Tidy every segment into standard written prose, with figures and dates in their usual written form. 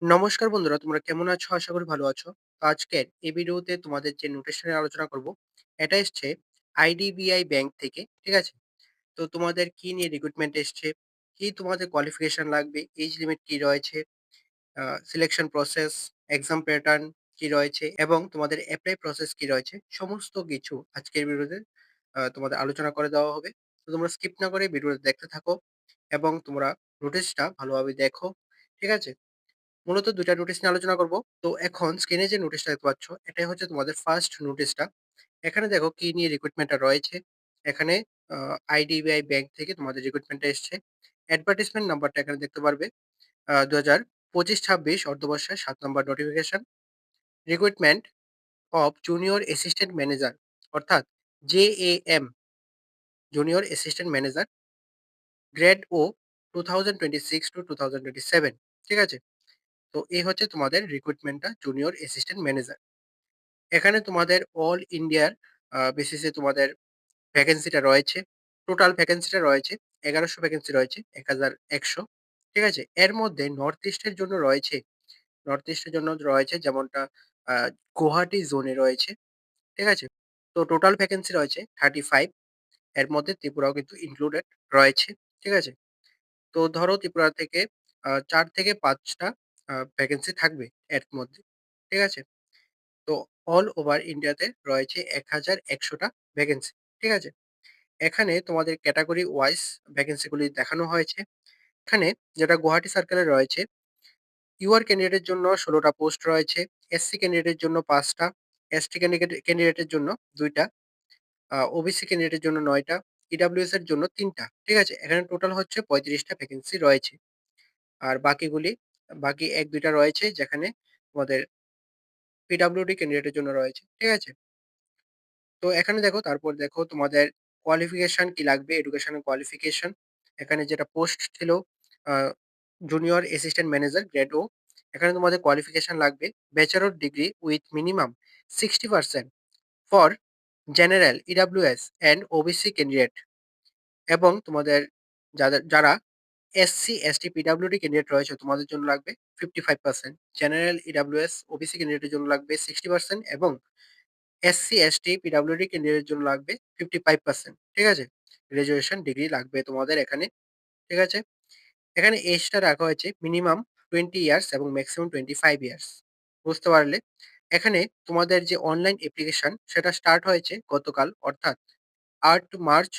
নমস্কার বন্ধুরা, তোমরা কেমন আছো? আশা করি ভালো আছো। তো আজকের এই ভিডিওতে তোমাদের যে নোটিশটা নিয়ে আলোচনা করব, এটা এসছে আইডিবিআই ব্যাংক থেকে। ঠিক আছে? তো তোমাদের কি নিয়ে রিক্রুটমেন্ট এসছে, কি তোমাদের কোয়ালিফিকেশন লাগবে, এজ লিমিট কি রয়েছে, সিলেকশন প্রসেস, এক্সাম প্যাটার্ন কি রয়েছে এবং তোমাদের এপ্লাই প্রসেস কি রয়েছে, সমস্ত কিছু আজকের ভিডিওতে তোমাদের আলোচনা করে দেওয়া হবে। তো তোমরা স্কিপ না করে ভিডিওটা দেখতে থাকো এবং তোমরা নোটিশটা ভালোভাবে দেখো। ঠিক আছে? মূলত ২ টা নোটিস নিয়ে আলোচনা করব। তো এখন স্ক্রিনে যে নোটিসটা দেখতে পাচ্ছ, এটাই হচ্ছে তোমাদের ফার্স্ট নোটিসটা। এখানে দেখো কি নিয়ে রিক্রুটমেন্টটা রয়েছে। এখানে আ আইডিবিআই ব্যাংক থেকে তোমাদের রিক্রুটমেন্টটা এসছে। অ্যাডভার্টাইজমেন্ট নাম্বারটা এখানে দেখতে পারবে। ২০২৫-২৬ অর্থবর্ষের ৭ number notification. Recruitment of junior assistant manager, অর্থাৎ JAM, junior assistant manager, grade O 2026-2027। ঠিক আছে? তো এই হচ্ছে তোমাদের রিক্রুটমেন্টটা জুনিয়র অ্যাসিস্ট্যান্ট ম্যানেজার। এখানে তোমাদের অল ইন্ডিয়ার বেসিসে তোমাদের ভ্যাকেন্সিটা রয়েছে। টোটাল ভ্যাকেন্সিটা রয়েছে ১১০০ ভ্যাকেন্সি রয়েছে, ১১০০। ঠিক আছে? এর মধ্যে নর্থ ইস্টের জন্য রয়েছে, নর্থ ইস্টের জন্য রয়েছে যেমনটা আ গুয়াহাটি জোনে রয়েছে। ঠিক আছে? তো টোটাল ভ্যাকেন্সি রয়েছে 35। এর মধ্যে ত্রিপুরাও কিন্তু ইনক্লুডেড রয়েছে। ঠিক আছে? তো ধরো ত্রিপুরা থেকে ৪ থেকে ৫ টা ভ্যাকেন্সি থাকবে এর মধ্যে। ঠিক আছে? তো অল ওভার ইন্ডিয়াতে রয়েছে ১,১০০ টা ভ্যাকেন্সি। ঠিক আছে? এখানে তোমাদের ক্যাটেগরি ওয়াইজ ভ্যাকেন্সিগুলি দেখানো হয়েছে। এখানে যেটা গুয়াহাটি সার্কেলে রয়েছে, ইউআর ক্যান্ডিডেটের জন্য ১৬ টা পোস্ট রয়েছে, এসসি ক্যান্ডিডেটের জন্য ৫ টা, এসটি ক্যান্ডিডেটের জন্য ২ টা, ওবিসি ক্যান্ডিডেটের জন্য ৯ টা, ইডব্লিউএস এর জন্য ৩ টা। ঠিক আছে? এখানে টোটাল হচ্ছে ৩৫ টা ভ্যাকেন্সি রয়েছে। আর বাকি ১-২ টা রয়েছে যেখানে তোমাদের পিডব্লিউডি ক্যান্ডিডেটের জন্য রয়েছে। ঠিক আছে? তো এখানে দেখো, তারপর দেখো তোমাদের কোয়ালিফিকেশন কি লাগবে, এডুকেশনাল কোয়ালিফিকেশন। এখানে যেটা পোস্ট ছিল আ জুনিয়র অ্যাসিস্ট্যান্ট ম্যানেজার গ্রেড ও। এখানে তোমাদের কোয়ালিফিকেশন লাগবে bachelor degree with minimum 60% for general, EWS and OBC candidate, এবং তোমাদের যারা এসসি, এসটি, পিডব্লিউডি ক্যান্ডিডেট রয়েছে তোমাদের জন্য লাগবে 55%। জেনারেল, ইডব্লিউএস, ওবিসি ক্যান্ডিডেটের জন্য লাগবে 60% এবং এসসি, এসটি, পিডব্লিউডি ক্যান্ডিডেটের জন্য লাগবে 55%। ঠিক আছে? গ্র্যাজুয়েশন ডিগ্রি লাগবে তোমাদের এখানে। ঠিক আছে? এখানে এজটা রাখা হয়েছে মিনিমাম 20 ইয়ার্স এবং মেক্সিমাম 25 ইয়ার্স। বুঝতে পারলে? এখানে তোমাদের যে অনলাইন অ্যাপ্লিকেশন সেটা স্টার্ট হয়েছে গতকাল, অর্থাৎ ৮ মার্চ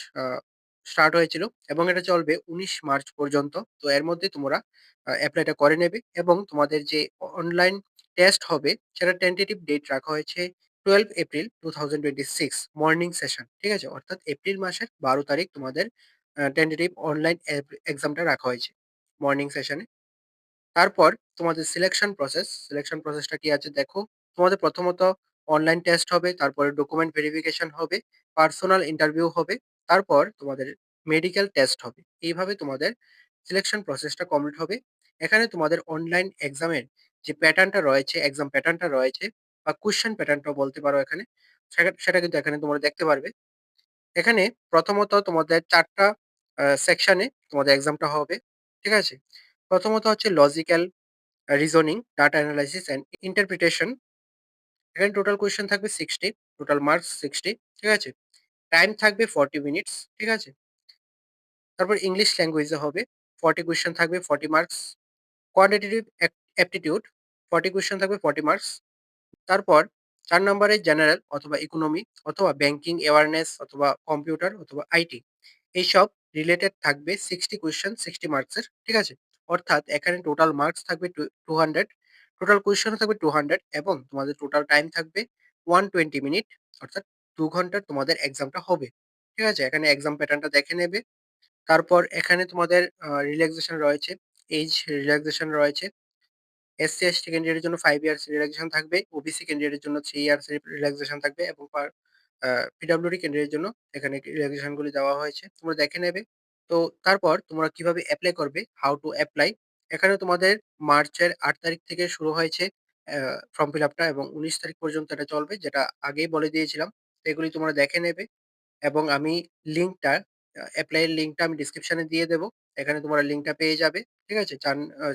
স্টার্ট হয়েছিল এবং এটা চলবে ১৯ মার্চ পর্যন্ত। তো এর মধ্যে তোমরা এপ্লাইটা করে নেবে এবং তোমাদের যে অনলাইন টেস্ট হবে সেটার টেন্টেটিভ ডেট রাখা হয়েছে 12 এপ্রিল 2026 মর্নিং সেশন। ঠিক আছে? অর্থাৎ এপ্রিল মাসের ১২ তারিখ তোমাদের টেন্টেটিভ অনলাইন এক্সামটা রাখা হয়েছে মর্নিং সেশনে। তারপর তোমাদের সিলেকশন প্রসেসটা কি আছে দেখো। তোমাদের প্রথমত অনলাইন টেস্ট হবে, তারপরে ডকুমেন্ট ভেরিফিকেশন হবে, পার্সোনাল ইন্টারভিউ হবে, তারপর তোমাদের মেডিকেল টেস্ট হবে। এইভাবে তোমাদের সিলেকশন প্রসেসটা কমপ্লিট হবে। এখানে তোমাদের অনলাইন এক্সামের যে প্যাটার্নটা রয়েছে, এক্সাম প্যাটার্নটা রয়েছে বা কোয়েশ্চেন প্যাটার্নটাও বলতে পারো এখানে, সেটা কিন্তু এখানে তোমরা দেখতে পারবে। এখানে প্রথমত তোমাদের ৪ টা সেকশনে তোমাদের এক্সামটা হবে। ঠিক আছে? প্রথমত হচ্ছে logical reasoning, data analysis and interpretation. এখানে টোটাল কোয়েশ্চেন থাকবে 60, টোটাল মার্কস 60। ঠিক আছে? টাইম থাকবে 40 মিনিটস। ঠিক আছে? তারপর ইংলিশ ল্যাঙ্গুয়েজে হবে। 40 কোয়েশ্চেন থাকবে, 40 মার্কস। কোয়ান্টিটেটিভ অ্যাপটিটিউড, 40 কোয়েশ্চেন থাকবে, 40 মার্কস। তারপর ৪ নম্বরে জেনারেল অথবা ইকোনমি অথবা ব্যাংকিং অ্যাওয়ারনেস অথবা কম্পিউটার অথবা আইটি, এইসব রিলেটেড থাকবে 60 কোয়েশ্চেন, 60 মার্কসের। ঠিক আছে? অর্থাৎ এখানে টোটাল মার্কস থাকবে 200, টোটাল কোয়েশ্চেনও থাকবে 200 এবং তোমাদের টোটাল টাইম থাকবে 120 মিনিট, অর্থাৎ ২ ঘন্টার তোমাদের এক্সামটা হবে। ঠিক আছে? এখানে এক্সাম প্যাটার্নটা দেখে নেবে। তারপর এখানে তোমাদের রিল্যাক্সেশন রয়েছে, এইজ রিল্যাক্সেশন রয়েছে। এসসি/এসটি ক্যান্ডিডেটের জন্য 5 ইয়ার্স রিল্যাক্সেশন থাকবে। ওবিসি ক্যান্ডিডেটের জন্য 3 ইয়ার্স রিল্যাক্সেশন থাকবে এবং আ পিডব্লিউডি ক্যান্ডিডেটের জন্য এখানে রিল্যাক্সেশন গুলি দেওয়া হয়েছে। তোমরা দেখে নেবে। তো তারপর তোমরা কিভাবে এপ্লাই করবে, হাউ টু এপ্লাই। এখানে তোমাদের মার্চের ৮ তারিখ থেকে শুরু হয়েছে ফর্ম ফিল আপটা এবং ১৯ তারিখ পর্যন্ত এটা চলবে, যেটা আগেই বলে দিয়েছিলাম। তো এগুলি তোমরা দেখে নেবে এবং আমি লিঙ্কটা, এপ্লাই এর লিঙ্কটা আমি ডেসক্রিপশনে দিয়ে দেব। এখানে তোমরা লিঙ্কটা পেয়ে যাবে। ঠিক আছে?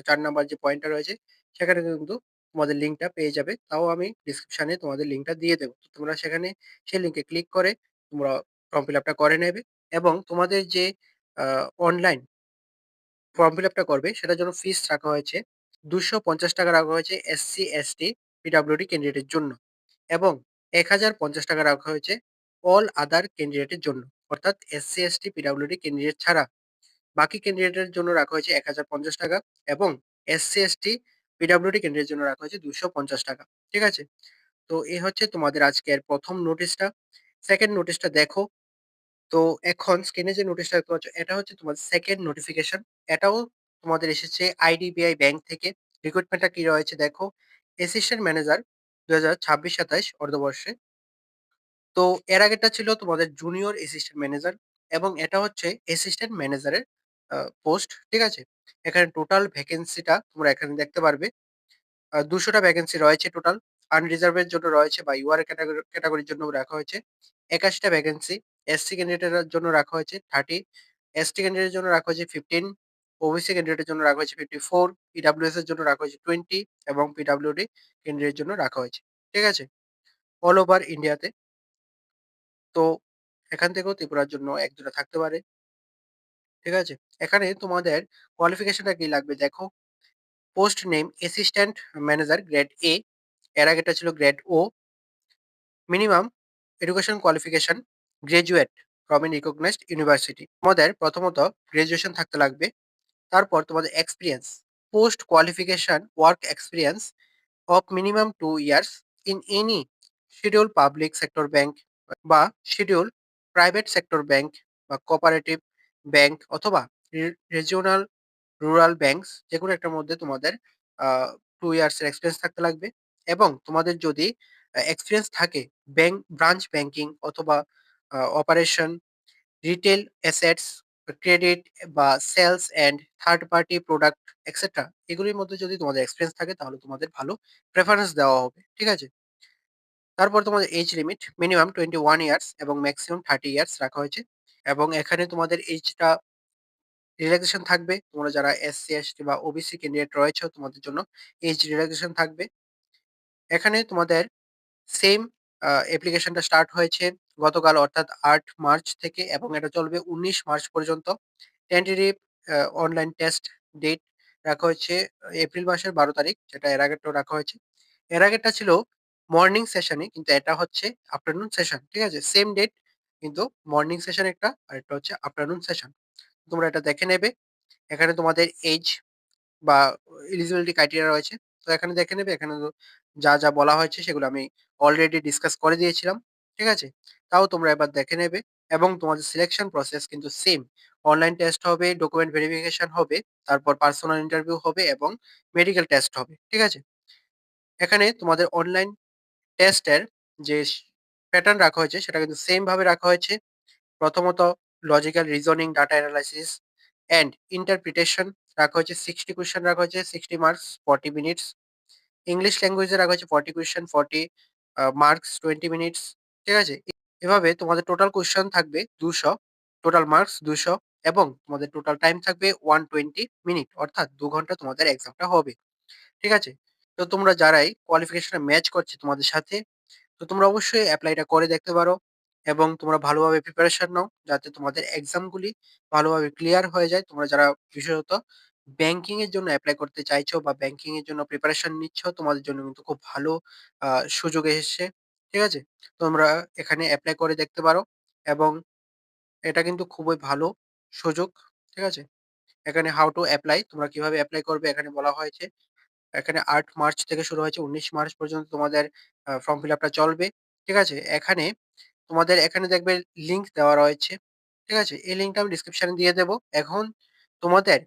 ৪ নাম্বার যে পয়েন্টটা রয়েছে সেখানে কিন্তু তোমাদের লিঙ্কটা পেয়ে যাবে। তাও আমি ডিসক্রিপশনে তোমাদের লিঙ্কটা দিয়ে দেব। তো তোমরা সেখানে সেই লিঙ্কে ক্লিক করে তোমরা ফর্ম ফিল আপটা করে নেবে এবং তোমাদের যে আ অনলাইন ফর্ম ফিল আপটা করবে সেটার জন্য ফিস রাখা হয়েছে ৳২৫০ রাখা হয়েছে এসসি, এসটি, পিডব্লিউডি ক্যান্ডিডেটের জন্য এবং ৳১,০৫০ রাখা হয়েছে অল আদার ক্যান্ডিডেটের জন্য। অর্থাৎ এসসি, এসটি, পিডব্লিউডি ক্যান্ডিডেট ছাড়া বাকি ক্যান্ডিডেটের জন্য রাখা হয়েছে ৳১,০৫০ এবং এসসি, এসটি, পিডব্লিউডি ক্যান্ডিডেটের জন্য রাখা হয়েছে ৳২৫০। ঠিক আছে? তো এই হচ্ছে তোমাদের আজকের ১ম নোটিশটা। 2nd নোটিশটা দেখো। তো এখন স্ক্রিনে যে নোটিশটা দেখতে পাচ্ছ এটা হচ্ছে তোমাদের 2nd নোটিফিকেশন। এটাও তোমাদের এসেছে আইডিবিআই ব্যাংক থেকে। রিক্রুটমেন্টটা কি রয়েছে দেখো। Assistant manager ২০২৬-২৭ অর্থবর্ষে। তো এর আগেরটা ছিল তোমাদের জুনিয়র অ্যাসিস্ট্যান্ট ম্যানেজার এবং এটা হচ্ছে অ্যাসিস্ট্যান্ট ম্যানেজারের পোস্ট। ঠিক আছে? এখানে টোটাল ভ্যাকেন্সিটা তোমরা এখানে দেখতে পারবে। ২০০ টা ভ্যাকেন্সি রয়েছে টোটাল। আনরিজার্ভ এর জন্য রয়েছে বা ইউআর ক্যাটেগরির জন্য রাখা হয়েছে ৮১ টা ভ্যাকেন্সি। এসসি ক্যান্ডিডেটের জন্য রাখা হয়েছে 30, এসটি ক্যান্ডিডেটের জন্য রাখা হয়েছে 15, ওবিসি ক্যান্ডিডেটের জন্য রাখা হয়েছে 54, ইডব্লিউএস এর জন্য রাখা হয়েছে 20 এবং পিডব্লিউডি ক্যান্ডিডেটের জন্য রাখা হয়েছে। ঠিক আছে? অল ওভার ইন্ডিয়াতে। তো এখান থেকেও ত্রিপুরার জন্য ১-২ টা থাকতে পারে। ঠিক আছে? এখানে তোমাদের কোয়ালিফিকেশনটা কি লাগবে দেখো। Post name assistant manager grade A. এর আগেরটা ছিল গ্রেড ও। Minimum education qualification graduate from a recognised university. তোমাদের প্রথমত গ্র্যাজুয়েশন থাকতে লাগবে। তারপর তোমাদের experience, post qualification work experience of minimum 2 years in any schedule public sector bank বা শিডিউল প্রাইভেট সেক্টর ব্যাংক বা কোঅপারেটিভ ব্যাংক অথবা রিজিওনাল রুরাল ব্যাংকস যেকোনো একটার মধ্যে তোমাদের 2 ইয়ার্স এর এক্সপেরিয়েন্স থাকতে লাগবে এবং তোমাদের যদি এক্সপেরিয়েন্স থাকে ব্রাঞ্চ ব্যাংকিং অথবা অপারেশন, রিটেল অ্যাসেটস, ক্রেডিট বা sales and third party product etcetera এগুলির মধ্যে যদি তোমাদের এক্সপেরিয়েন্স থাকে তাহলে তোমাদের ভালো প্রেফারেন্স দেওয়া হবে। ঠিক আছে? তারপর তোমাদের এজ লিমিট মিনিমাম 21 ইয়ার্স এবং ম্যাক্সিমাম 30 ইয়ার্স রাখা হয়েছে এবং এখানে তোমাদের এজটা রিল্যাক্সেশন থাকবে। তোমরা যারা এসসি, এসটি বা ওবিসি ক্যান্ডিডেট রয়েছে তোমাদের জন্য এজ রিল্যাক্সেশন থাকবে। এখানে তোমাদের সেম অ্যাপ্লিকেশনটা স্টার্ট হয়েছে গতকাল অর্থাৎ ৮ মার্চ থেকে এবং এটা চলবে ১৯ মার্চ পর্যন্ত। টেন্টেটিভ অনলাইন টেস্ট ডেট রাখা হয়েছে এপ্রিল মাসের ১২ তারিখ যেটা এর আগেরটাও রাখা হয়েছে। এর আগেরটা ছিল মর্নিং সেশনে কিন্তু এটা হচ্ছে আফটারনুন সেশন। ঠিক আছে? সেম ডেট কিন্তু মর্নিং সেশন একটা আরেকটা হচ্ছে আফটারনুন সেশন। তোমরা এটা দেখে নেবে। এখানে তোমাদের এজ বা এলিজিবিলিটি ক্রাইটেরিয়া রয়েছে। তো এখানে দেখে নেবে। এখানে তো যা বলা হয়েছে সেগুলো আমি অলরেডি ডিসকাস করে দিয়েছিলাম। ঠিক আছে? তাও তোমরা এবার দেখে নেবে এবং তোমাদের সিলেকশন প্রসেস কিন্তু সেম। অনলাইন টেস্ট হবে, ডকুমেন্ট ভেরিফিকেশন হবে, তারপর পার্সোনাল ইন্টারভিউ হবে এবং মেডিকেল টেস্ট হবে। ঠিক আছে? এখানে তোমাদের অনলাইন টেস্টের যে প্যাটার্ন রাখা হয়েছে সেটা কিন্তু সেম ভাবে রাখা হয়েছে। প্রথমত logical reasoning, data analysis and interpretation রাখা হয়েছে 60 কোয়েশ্চেন রাখা হয়েছে, 60 মার্কস, 40 মিনিটস। ইংলিশ ল্যাঙ্গুয়েজে রাখা হয়েছে 40 কোয়েশ্চেন, 40 মার্কস, 20 মিনিটস। ঠিক আছে? এভাবে তোমাদের টোটাল কোয়েশ্চেন থাকবে 200, টোটাল মার্কস 200 এবং তোমাদের টোটাল টাইম থাকবে 120 মিনিট অর্থাৎ ২ ঘন্টা তোমাদের এক্সামটা হবে। ঠিক আছে? তো তোমরা যারাই কোয়ালিফিকেশন ম্যাচ করছে তোমাদের সাথে তো তোমরা অবশ্যই এপ্লাইটা করে দেখতে পারো এবং তোমরা ভালোভাবে প্রিপারেশন নাও যাতে তোমাদের এক্সামগুলি ভালোভাবে ক্লিয়ার হয়ে যায়। তোমরা যারা বিশেষত ব্যাংকিং এর জন্য এপ্লাই করতে চাইছো বা ব্যাংকিং এর জন্য প্রিপারেশন নিচ্ছ তোমাদের জন্য কিন্তু খুব ভালো সুযোগ এসেছে। ঠিক আছে? তোমরা এখানে এপ্লাই করে দেখতে পারো এবং এটা কিন্তু খুবই ভালো সুযোগ। ঠিক আছে? এখানে হাউ টু এপ্লাই তোমরা কিভাবে এপ্লাই করবে এখানে বলা হয়েছে। এখানে ৮ মার্চ থেকে শুরু হয়েছে ১৯ মার্চ পর্যন্ত তোমাদের ফর্ম ফিল আপটা চলবে। ঠিক আছে? এখানে তোমাদের এখানে দেখবে লিঙ্ক দেওয়া রয়েছে। ঠিক আছে? এই লিঙ্কটা আমি ডেসক্রিপশনে দিয়ে দেব। এখন তোমাদের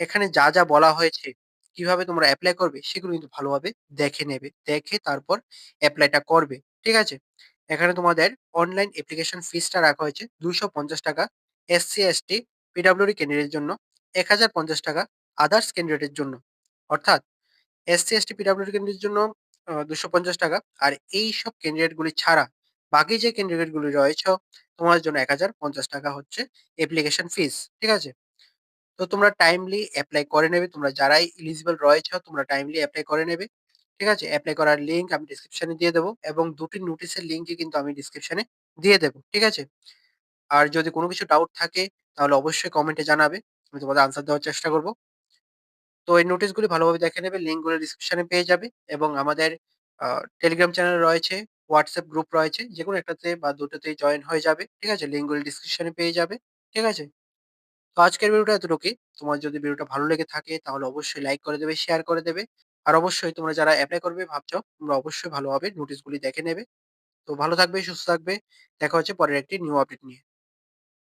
এখানে যা বলা হয়েছে, কিভাবে তোমরা এপ্লাই করবে সেগুলো কিন্তু ভালোভাবে দেখে নেবে। দেখে তারপর এপ্লাইটা করবে। ঠিক আছে? এখানে তোমাদের অনলাইন অ্যাপ্লিকেশন ফিসটা রাখা হয়েছে ৳২৫০ এসসি, এসটি, পিডব্লিউডি ক্যান্ডিডেটের জন্য, ৳১,০৫০ আদার্স ক্যান্ডিডেটের জন্য। অর্থাৎ এসসি, এসটি, পিডব্লিউডি ক্যান্ডিডেটের জন্য ৳২৫০ আর এইসব ক্যান্ডিডেট গুলি ছাড়া বাকি যে ক্যান্ডিডেট গুলি রয়েছে তোমাদের জন্য ৳১,০৫০ হচ্ছে অ্যাপ্লিকেশন ফিস। ঠিক আছে? তো তোমরা টাইমলি এপ্লাই করে নেবে। তোমরা যারাই এলিজিবল রয়েছ তোমরা টাইমলি এপ্লাই করে নেবে। ঠিক আছে? এপ্লাই করার লিঙ্ক আমি ডেসক্রিপশনে দিয়ে দেব এবং ২ টি নোটিশের লিঙ্কই কিন্তু আমি ডেসক্রিপশনে দিয়ে দেব। ঠিক আছে? আর যদি কোনো কিছু ডাউট থাকে তাহলে অবশ্যই কমেন্টে জানাবে। আমি তোমাদের আনসার দেওয়ার চেষ্টা করব। তো এই নোটিশগুলি ভালোভাবে দেখে নেবে। লিঙ্কগুলো ডিসক্রিপশনে পেয়ে যাবে এবং আমাদের আ টেলিগ্রাম চ্যানেল রয়েছে, হোয়াটসঅ্যাপ গ্রুপ রয়েছে। যেকোনো একটাতে বা দুটোতেই জয়েন হয়ে যাবে। ঠিক আছে? লিঙ্কগুলো ডিসক্রিপশনে পেয়ে যাবে। ঠিক আছে? তো আজকের ভিডিওটা এতটুকুই। তোমার যদি ভিডিওটা ভালো লেগে থাকে তাহলে অবশ্যই লাইক করে দেবে, শেয়ার করে দেবে। আর অবশ্যই তোমরা যারা এপ্লাই করবে ভাবছো, তোমরা অবশ্যই ভালোভাবে নোটিশগুলি দেখে নেবে। তো ভালো থাকবে, সুস্থ থাকবে। দেখা হচ্ছে পরের একটি নিউ আপডেট নিয়ে।